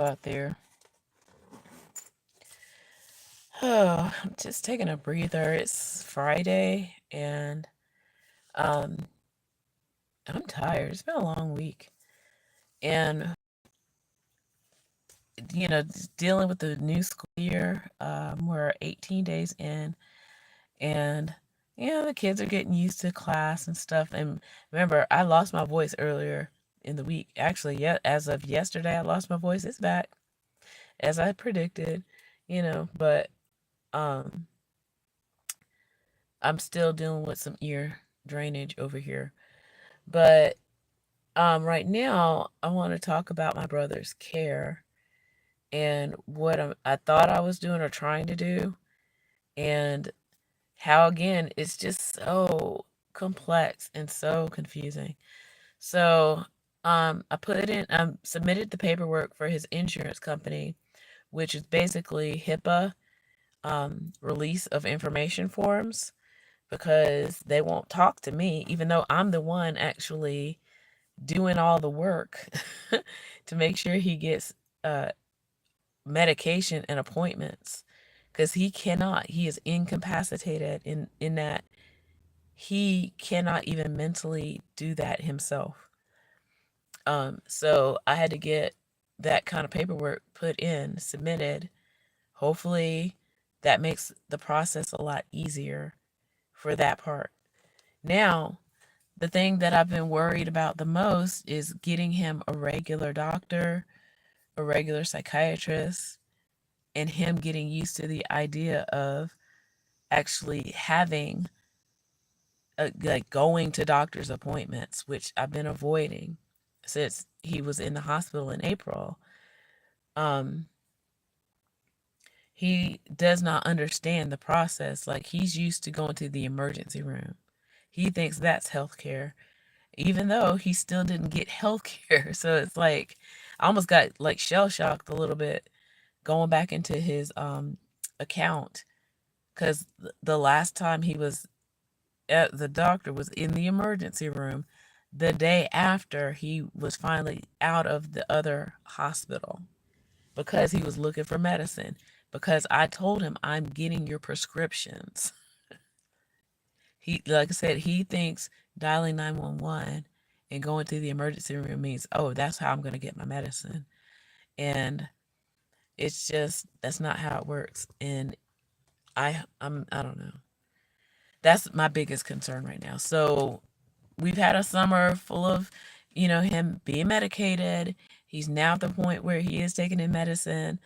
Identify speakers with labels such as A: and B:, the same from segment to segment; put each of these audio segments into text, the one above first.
A: out there. Oh, I'm just taking a breather. It's Friday and um I'm tired. It's been a long week. And just dealing with the new school year. We're 18 days in and the kids are getting used to class and stuff. And remember, I lost my voice earlier in the week. Actually, yeah, as of yesterday I lost my voice. It's back as I predicted, but um I'm still dealing with some ear drainage over here. But right now, I want to talk about my brother's care and what I thought I was doing or trying to do, and how, again, it's just so complex and so confusing. So, submitted the paperwork for his insurance company, which is basically HIPAA release of information forms, because they won't talk to me, even though I'm the one actually doing all the work to make sure he gets uh, medication and appointments, because he is incapacitated in that he cannot even mentally do that himself. So I had to get that kind of paperwork put in, submitted. Hopefully that makes the process a lot easier for that part. Now, the thing that I've been worried about the most is getting him a regular doctor, a regular psychiatrist, and him getting used to the idea of actually having like going to doctor's appointments, which I've been avoiding since he was in the hospital in April. Um, he does not understand the process. Like, he's used to going to the emergency room. He thinks that's healthcare, even though he still didn't get healthcare. So it's like I almost got like shell shocked a little bit going back into his account, because the last time he was at the doctor was in the emergency room the day after he was finally out of the other hospital, because he was looking for medicine, because I told him I'm getting your prescriptions. He, like I said, he thinks dialing 911 and going to the emergency room means, oh, that's how I'm going to get my medicine. And it's just, that's not how it works. And I don't know. That's my biggest concern right now. So we've had a summer full of, him being medicated. He's now at the point where he is taking his medicine,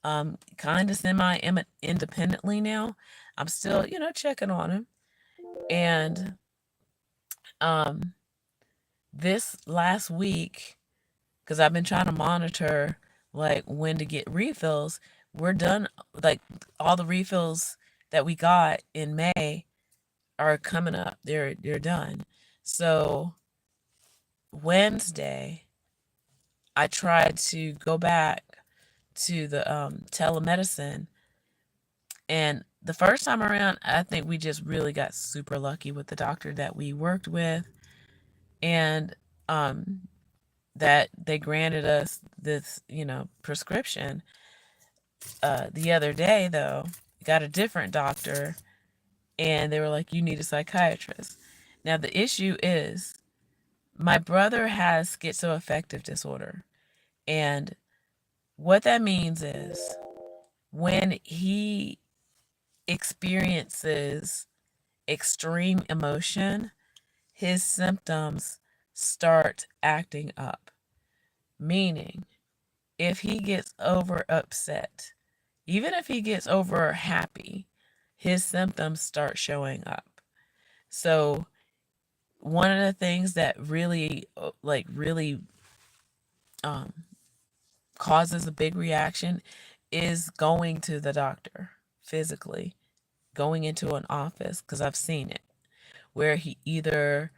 A: kind of semi independently now. I'm still, checking on him. And um, this last week, because I've been trying to monitor like when to get refills, we're done. Like, all the refills that we got in May are coming up. They're done. So Wednesday, I tried to go back to the telemedicine, and the first time around, I think we just really got super lucky with the doctor that we worked with, and um, that they granted us this, prescription. The other day, though, got a different doctor, and they were like, "You need a psychiatrist." Now the issue is, my brother has schizoaffective disorder, and what that means is, when he experiences extreme emotion, his symptoms start acting up. Meaning, if he gets over upset, even if he gets over happy, his symptoms start showing up. So, one of the things that really, really um, causes a big reaction is going to the doctor physically, going into an office, because I've seen it, where he glitches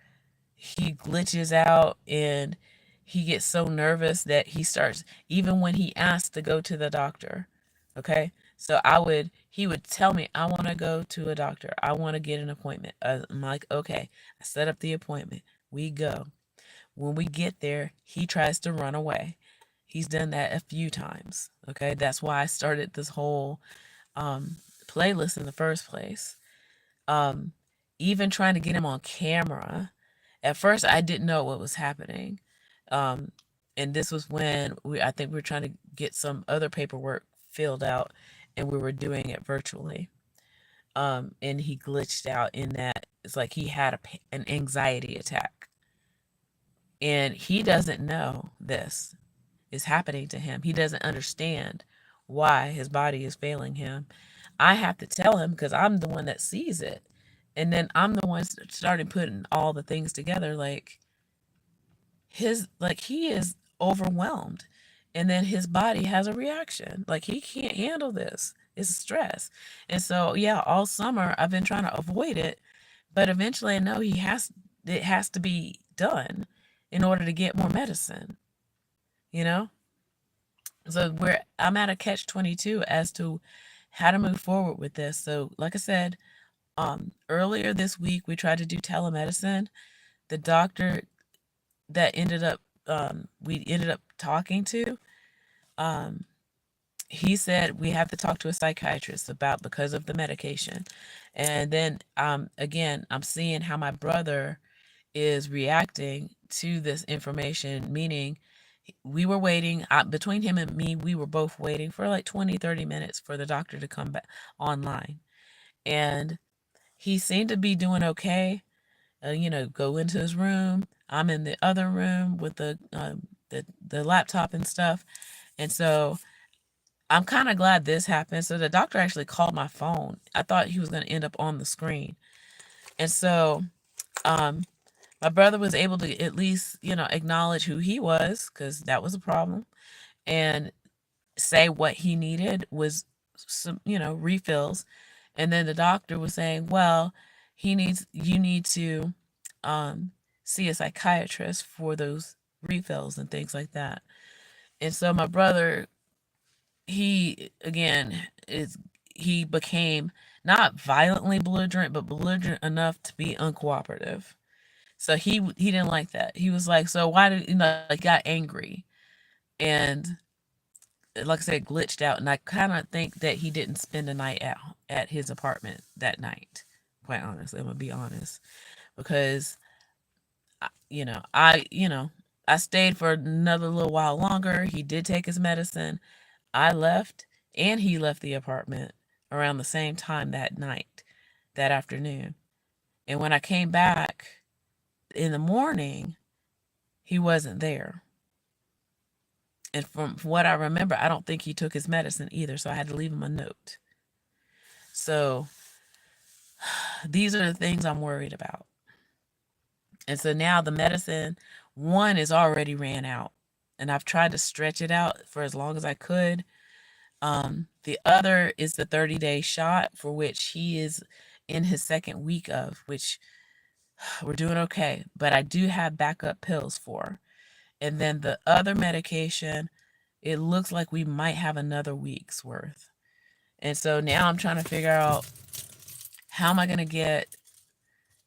A: out and he gets so nervous that he starts, even when he asks to go to the doctor. Okay, so he would tell me, I want to go to a doctor, I want to get an appointment. I'm like, okay. I set up the appointment, we go. When we get there, he tries to run away. He's done that a few times. Okay. That's why I started this whole playlist in the first place. Um, Even trying to get him on camera. At first, I didn't know what was happening. Um, and this was when I think we were trying to get some other paperwork filled out and we were doing it virtually. And he glitched out in that it's like he had an anxiety attack. And he doesn't know this is happening to him. He doesn't understand why his body is failing him. I have to tell him because I'm the one that sees it. And then I'm the one starting putting all the things together. Like he is overwhelmed. And then his body has a reaction. Like he can't handle this. It's stress. And so yeah, all summer I've been trying to avoid it. But eventually I know it has to be done in order to get more medicine, you know? So I'm at a catch-22 as to how to move forward with this. So like I said, earlier this week we tried to do telemedicine. The doctor that we ended up talking to, um, he said we have to talk to a psychiatrist about because of the medication. And then again, I'm seeing how my brother is reacting to this information, meaning we were waiting between him and me, we were both waiting for like 20-30 minutes for the doctor to come back online. And he seemed to be doing okay. Go into his room. I'm in the other room with the laptop and stuff. And so I'm kind of glad this happened. So the doctor actually called my phone. I thought he was going to end up on the screen. And so um, my brother was able to at least, acknowledge who he was, because that was a problem, and say what he needed was some, refills. And then the doctor was saying, well, you need to see a psychiatrist for those refills and things like that. And so my brother, he again is he became not violently belligerent, but belligerent enough to be uncooperative. So he didn't like that. He was like, so why did like got angry, and like I said, glitched out. And I kind of think that he didn't spend the night at his apartment that night. Quite honestly, I'm gonna be honest, because I stayed for another little while longer. He did take his medicine. I left, and he left the apartment around the same time that night, that afternoon. And when I came back in the morning, he wasn't there. And from what I remember, I don't think he took his medicine either. So I had to leave him a note. So these are the things I'm worried about. And so now the medicine, one is already ran out. And I've tried to stretch it out for as long as I could. The other is the 30-day shot, for which he is in his second week of, which we're doing okay. But I do have backup pills for. And then the other medication, it looks like we might have another week's worth. And so now I'm trying to figure out, how am I going to get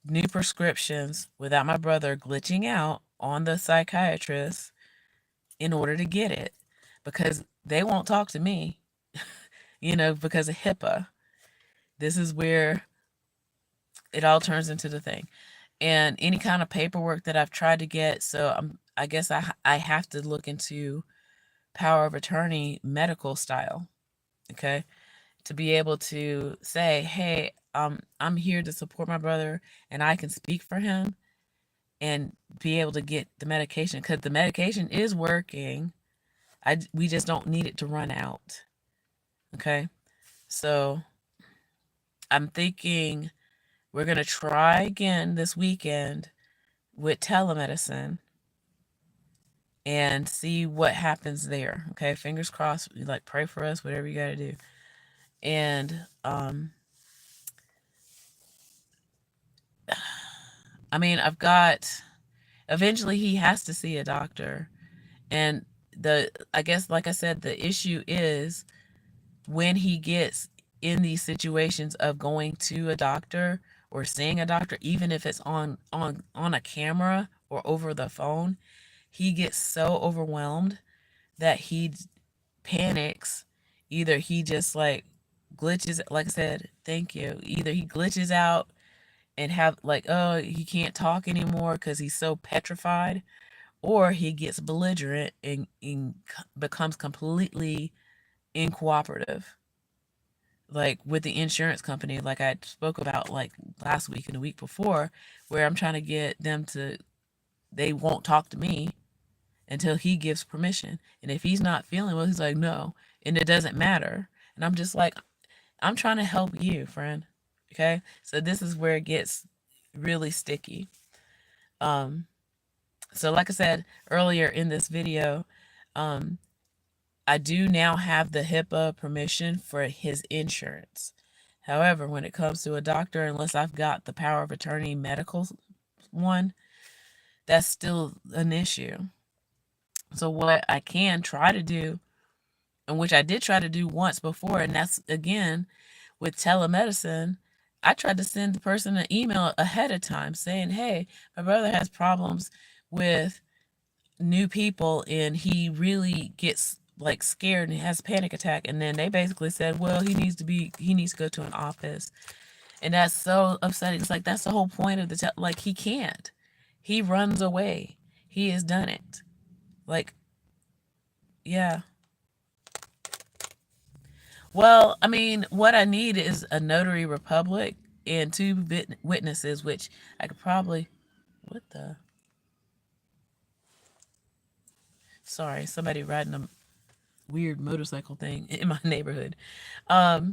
A: new prescriptions without my brother glitching out on the psychiatrist in order to get it, because they won't talk to me, because of HIPAA. This is where it all turns into the thing. And any kind of paperwork that I've tried to get, so I guess I have to look into power of attorney medical style, okay, to be able to say, hey, I'm here to support my brother and I can speak for him and be able to get the medication, because the medication is working. We just don't need it to run out. Okay. So I'm thinking we're going to try again this weekend with telemedicine and see what happens there. Okay. Fingers crossed. Like, pray for us, whatever you got to do. And, I mean, eventually he has to see a doctor. And I guess, like I said, the issue is when he gets in these situations of going to a doctor or seeing a doctor, even if it's on a camera or over the phone, he gets so overwhelmed that he panics. Either he just like glitches, like I said, thank you. Either he glitches out and have like, oh, he can't talk anymore because he's so petrified, or he gets belligerent and becomes completely incooperative, like with the insurance company, like I spoke about like last week and the week before, where I'm trying to get them to, they won't talk to me until he gives permission. And if he's not feeling well, he's like, no, and it doesn't matter. And I'm just like, I'm trying to help you, friend. Okay. So this is where it gets really sticky. Um, so like I said earlier in this video, um, I do now have the HIPAA permission for his insurance. However, when it comes to a doctor, unless I've got the power of attorney medical one, that's still an issue. So what I can try to do, and which I did try to do once before, and that's again with telemedicine, I tried to send the person an email ahead of time saying, hey, my brother has problems with new people and he really gets like scared and has a panic attack. And then they basically said, well, he needs to go to an office. And that's so upsetting. It's like, that's the whole point of like, he can't. He runs away. He has done it. Like, yeah. Well, I mean, what I need is a notary republic and 2 witnesses, which I could probably, what the? Sorry, somebody riding a weird motorcycle thing in my neighborhood. I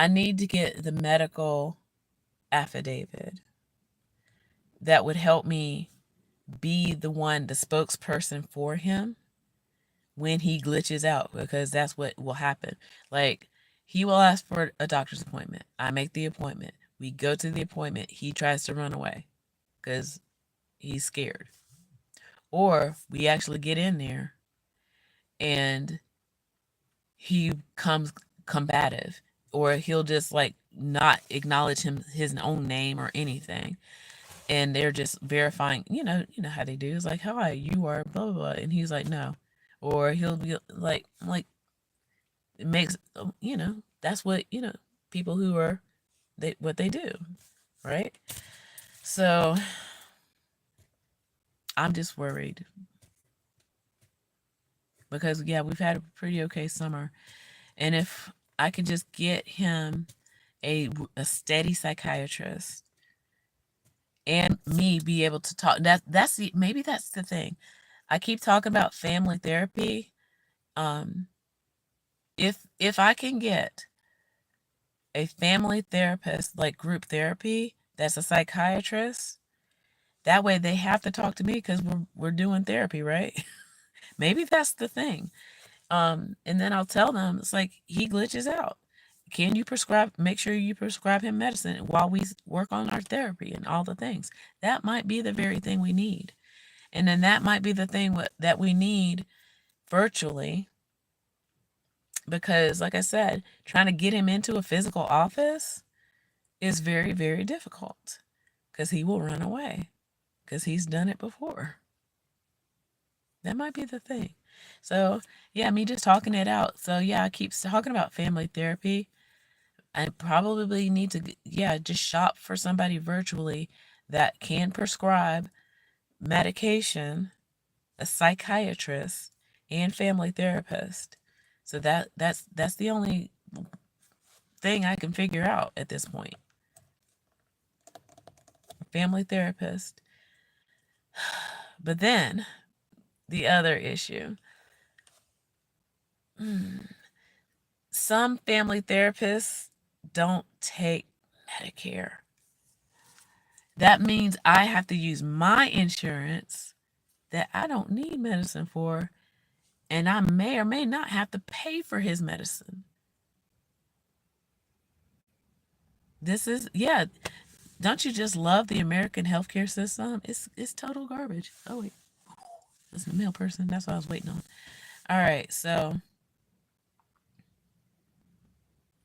A: need to get the medical affidavit that would help me be the spokesperson for him when he glitches out, because that's what will happen. Like, he will ask for a doctor's appointment. I make the appointment. We go to the appointment. He tries to run away because he's scared. Or we actually get in there and he comes combative, or he'll just like not acknowledge his own name or anything, and they're just verifying, you know how they do. It's like, hi, you are blah blah blah, and he's like, no. Or he'll be like it makes, that's what, people who are, what they do, right? So I'm just worried because, yeah, we've had a pretty okay summer, and if I could just get him a steady psychiatrist and me be able to talk, maybe that's the thing. I keep talking about family therapy. If I can get a family therapist, like group therapy, that's a psychiatrist, that way they have to talk to me because we're doing therapy, right? Maybe that's the thing. And then I'll tell them, it's like, he glitches out. Can you make sure you prescribe him medicine while we work on our therapy and all the things? That might be the very thing we need. And then that might be the thing that we need virtually. Because, like I said, trying to get him into a physical office is very, very difficult. Because he will run away. Because he's done it before. That might be the thing. So, yeah, me just talking it out. So, yeah, I keep talking about family therapy. I probably need to, just shop for somebody virtually that can prescribe medication, a psychiatrist, and family therapist. So that's the only thing I can figure out at this point. Family therapist. But then the other issue. Some family therapists don't take Medicare. That means I have to use my insurance that I don't need medicine for, and I may or may not have to pay for his medicine. This is, don't you just love the American healthcare system? It's total garbage. Oh wait, that's the male person. That's what I was waiting on. All right, so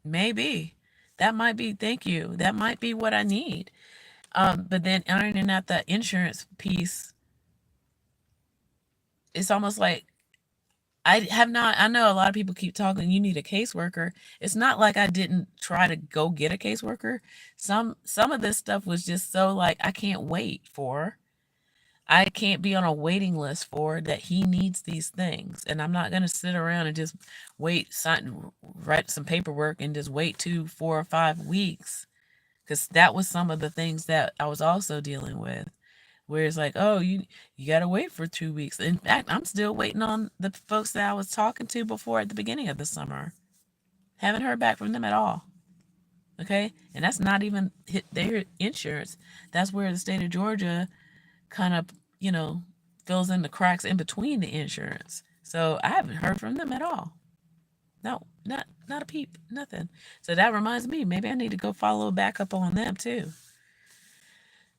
A: maybe that might be, thank you. That might be what I need. But then ironing out the insurance piece, it's almost like I have not. I know a lot of people keep talking, you need a caseworker. It's not like I didn't try to go get a caseworker. Some of this stuff was just so like I can't wait for. I can't be on a waiting list for that he needs these things. And I'm not going to sit around and just wait, write some paperwork and just wait 2, 4, or 5 weeks. Because that was some of the things that I was also dealing with. Where it's like, oh, you got to wait for 2 weeks. In fact, I'm still waiting on the folks that I was talking to before at the beginning of the summer. Haven't heard back from them at all. Okay. And that's not even hit their insurance. That's where the state of Georgia kind of, you know, fills in the cracks in between the insurance. So I haven't heard from them at all. No, not a peep, nothing. So that reminds me, maybe I need to go follow back up on them too.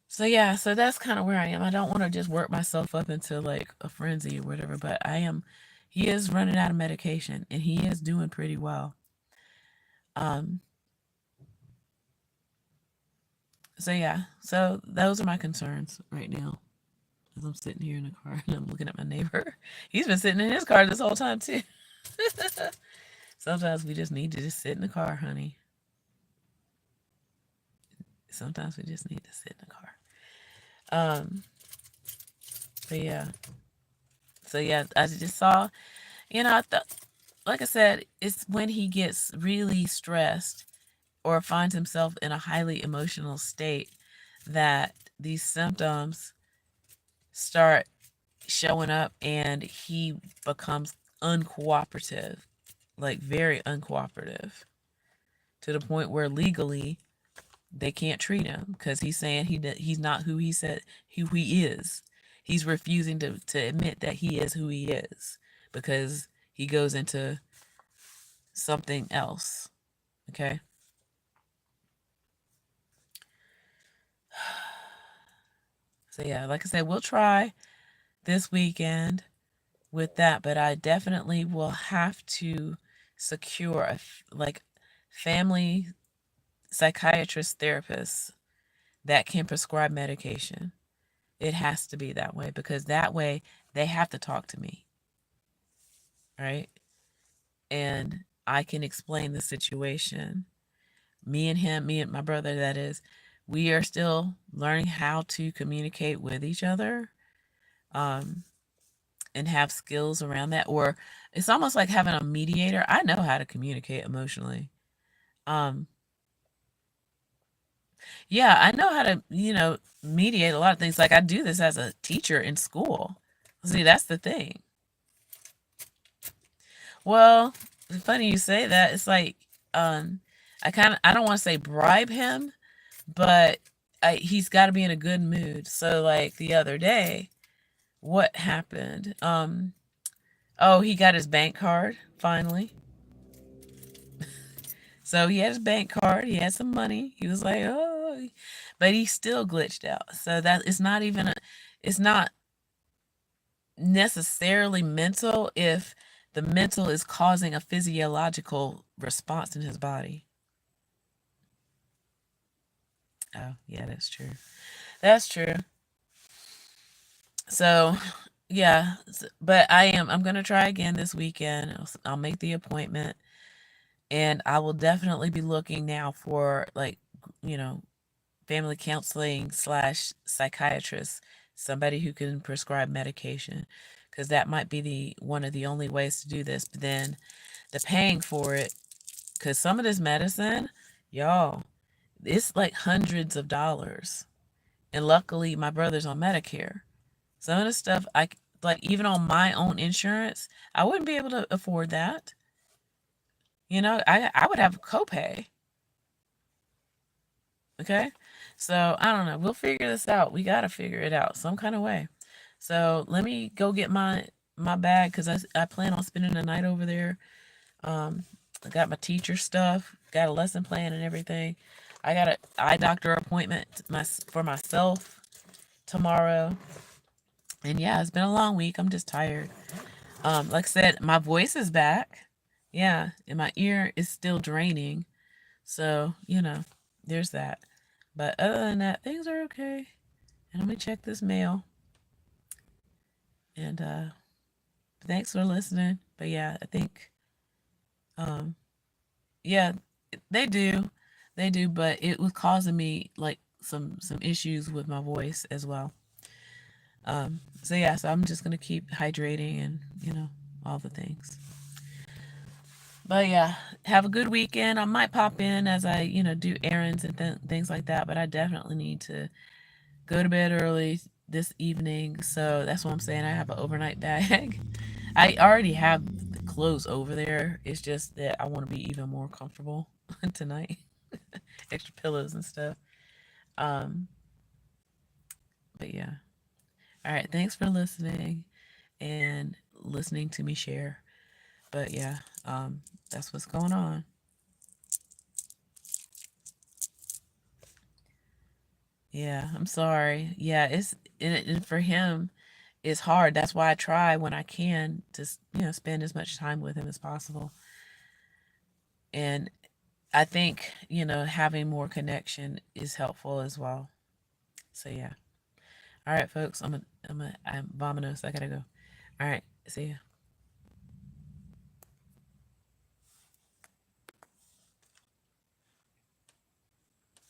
A: So yeah, so that's kind of where I am. I don't want to just work myself up into like a frenzy or whatever, but I am. He is running out of medication, and he is doing pretty well. Um. So yeah, so those are my concerns right now. As I'm sitting here in the car and I'm looking at my neighbor. He's been sitting in his car this whole time too. Sometimes we just need to just sit in the car, honey. Sometimes we just need to sit in the car. Um, but yeah. So yeah, I just saw, I thought, like I said, it's when he gets really stressed or finds himself in a highly emotional state that these symptoms start showing up and he becomes uncooperative, like very uncooperative, to the point where legally they can't treat him because he's saying he's not who he said who he is. He's refusing to admit that he is who he is because he goes into something else. Okay. So yeah, like I said, we'll try this weekend with that, but I definitely will have to secure like family psychiatrist therapist that can prescribe medication. It has to be that way because that way they have to talk to me, right? And I can explain the situation. Me and my brother, that is, we are still learning how to communicate with each other, um, and have skills around that. Or it's almost like having a mediator. I know how to communicate emotionally. Um, yeah, I know how to, mediate a lot of things. Like I do this as a teacher in school. See, that's the thing. Well, it's funny you say that. It's like, um, I don't want to say bribe him, but he's got to be in a good mood. So, like the other day, what happened? Oh, he got his bank card finally. So he had his bank card. He had some money. He was like, oh, but he still glitched out. So that it's not even it's not necessarily mental if the mental is causing a physiological response in his body. Oh, yeah, that's true. That's true. So, yeah, but I'm going to try again this weekend. I'll make the appointment and I will definitely be looking now for like, you know, family counseling slash psychiatrist, somebody who can prescribe medication because that might be the one of the only ways to do this. But then the paying for it, because some of this medicine, y'all, it's like hundreds of dollars. And luckily, my brother's on Medicare. Some of the stuff like even on my own insurance, I wouldn't be able to afford that. I would have a copay. Okay, so I don't know. We'll figure this out. We gotta figure it out some kind of way. So let me go get my bag because I plan on spending the night over there. I got my teacher stuff, got a lesson plan and everything. I got an eye doctor appointment for myself tomorrow. And yeah, it's been a long week. I'm just tired. Like I said, my voice is back. Yeah, and my ear is still draining. So, there's that. But other than that, things are okay. And let me check this mail. And thanks for listening. But yeah, I think, um, yeah, they do, they do. But it was causing me like some issues with my voice as well. So yeah, so I'm just gonna keep hydrating and all the things. But yeah, have a good weekend. I might pop in as I do errands and things like that. But I definitely need to go to bed early this evening. So that's what I'm saying. I have an overnight bag. I already have the clothes over there. It's just that I want to be even more comfortable tonight. Extra pillows and stuff. Um, but yeah. All right. Thanks for listening and listening to me share. But yeah, that's what's going on. Yeah, I'm sorry. Yeah, and for him, it's hard. That's why I try when I can to spend as much time with him as possible. And I think having more connection is helpful as well. So yeah. All right, folks. I'm vominos. I gotta go. All right. See ya.